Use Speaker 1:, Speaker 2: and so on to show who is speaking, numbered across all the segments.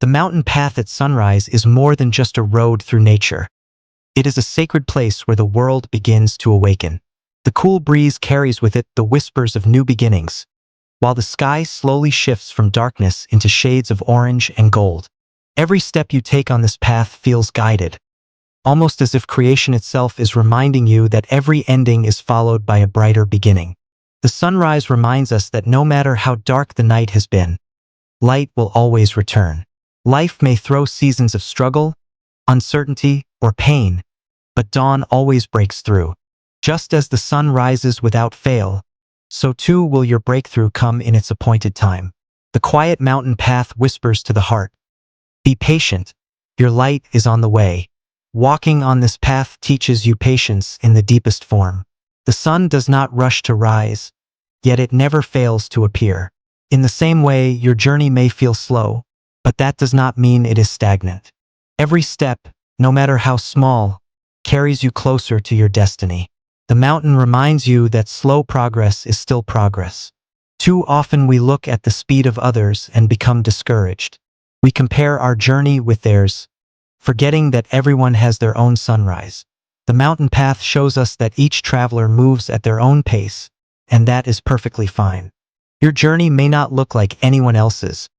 Speaker 1: The mountain path at sunrise is more than just a road through nature. It is a sacred place where the world begins to awaken. The cool breeze carries with it the whispers of new beginnings, while the sky slowly shifts from darkness into shades of orange and gold. Every step you take on this path feels guided, almost as if creation itself is reminding you that every ending is followed by a brighter beginning. The sunrise reminds us that no matter how dark the night has been, light will always return. Life may throw seasons of struggle, uncertainty, or pain, but dawn always breaks through. Just as the sun rises without fail, so too will your breakthrough come in its appointed time. The quiet mountain path whispers to the heart, "Be patient, your light is on the way." Walking on this path teaches you patience in the deepest form. The sun does not rush to rise, yet it never fails to appear. In the same way, your journey may feel slow, but that does not mean it is stagnant. Every step, no matter how small, carries you closer to your destiny. The mountain reminds you that slow progress is still progress. Too often we look at the speed of others and become discouraged. We compare our journey with theirs, forgetting that everyone has their own sunrise. The mountain path shows us that each traveler moves at their own pace, and that is perfectly fine. Your journey may not look like anyone else's,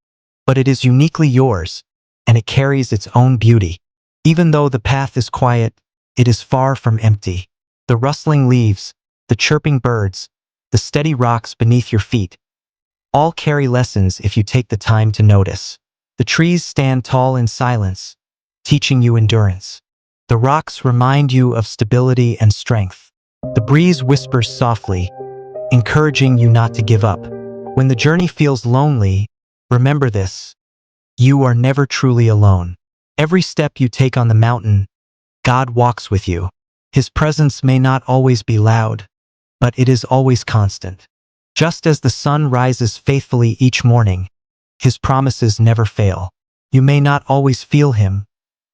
Speaker 1: but it is uniquely yours, and it carries its own beauty. Even though the path is quiet, it is far from empty. The rustling leaves, the chirping birds, the steady rocks beneath your feet, all carry lessons if you take the time to notice. The trees stand tall in silence, teaching you endurance. The rocks remind you of stability and strength. The breeze whispers softly, encouraging you not to give up. When the journey feels lonely, remember this: you are never truly alone. Every step you take on the mountain, God walks with you. His presence may not always be loud, but it is always constant. Just as the sun rises faithfully each morning, His promises never fail. You may not always feel Him,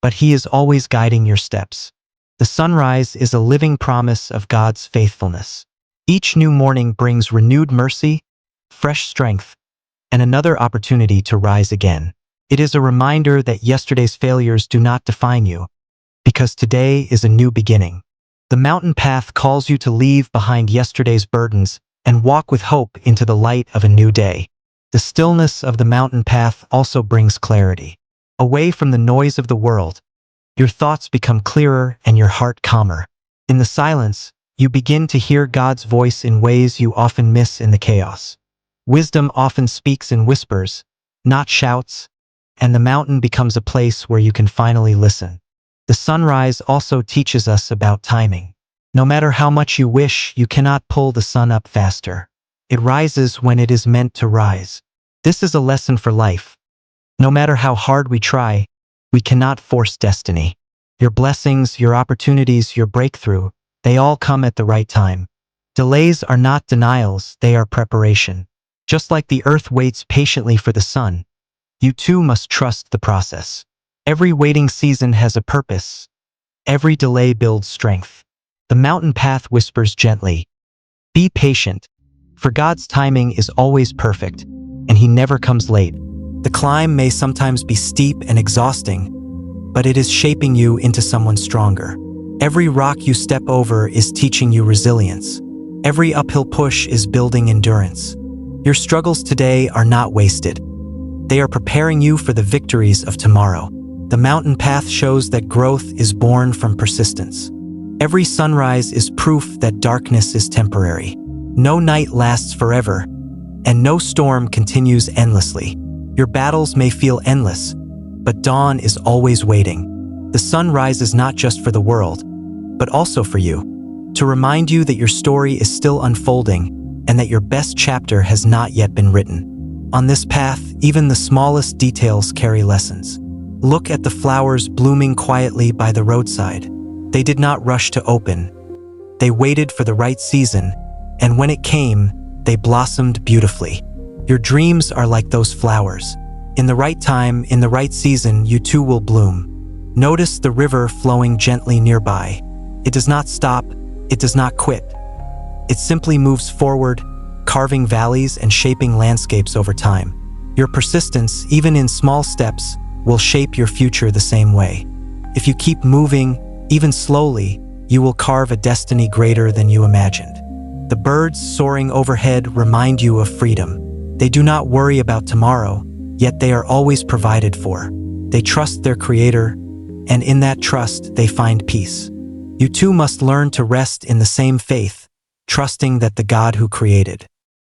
Speaker 1: but He is always guiding your steps. The sunrise is a living promise of God's faithfulness. Each new morning brings renewed mercy, fresh strength, and another opportunity to rise again. It is a reminder that yesterday's failures do not define you, because today is a new beginning. The mountain path calls you to leave behind yesterday's burdens and walk with hope into the light of a new day. The stillness of the mountain path also brings clarity. Away from the noise of the world, your thoughts become clearer and your heart calmer. In the silence, you begin to hear God's voice in ways you often miss in the chaos. Wisdom often speaks in whispers, not shouts, and the mountain becomes a place where you can finally listen. The sunrise also teaches us about timing. No matter how much you wish, you cannot pull the sun up faster. It rises when it is meant to rise. This is a lesson for life. No matter how hard we try, we cannot force destiny. Your blessings, your opportunities, your breakthrough, they all come at the right time. Delays are not denials, they are preparation. Just like the earth waits patiently for the sun, you too must trust the process. Every waiting season has a purpose. Every delay builds strength. The mountain path whispers gently, "Be patient, for God's timing is always perfect, and He never comes late." The climb may sometimes be steep and exhausting, but it is shaping you into someone stronger. Every rock you step over is teaching you resilience. Every uphill push is building endurance. Your struggles today are not wasted. They are preparing you for the victories of tomorrow. The mountain path shows that growth is born from persistence. Every sunrise is proof that darkness is temporary. No night lasts forever, and no storm continues endlessly. Your battles may feel endless, but dawn is always waiting. The sun rises not just for the world, but also for you, to remind you that your story is still unfolding and that your best chapter has not yet been written. On this path, even the smallest details carry lessons. Look at the flowers blooming quietly by the roadside. They did not rush to open. They waited for the right season, and when it came, they blossomed beautifully. Your dreams are like those flowers. In the right time, in the right season, you too will bloom. Notice the river flowing gently nearby. It does not stop, it does not quit. It simply moves forward, carving valleys and shaping landscapes over time. Your persistence, even in small steps, will shape your future the same way. If you keep moving, even slowly, you will carve a destiny greater than you imagined. The birds soaring overhead remind you of freedom. They do not worry about tomorrow, yet they are always provided for. They trust their Creator, and in that trust they find peace. You too must learn to rest in the same faith, trusting that the God who created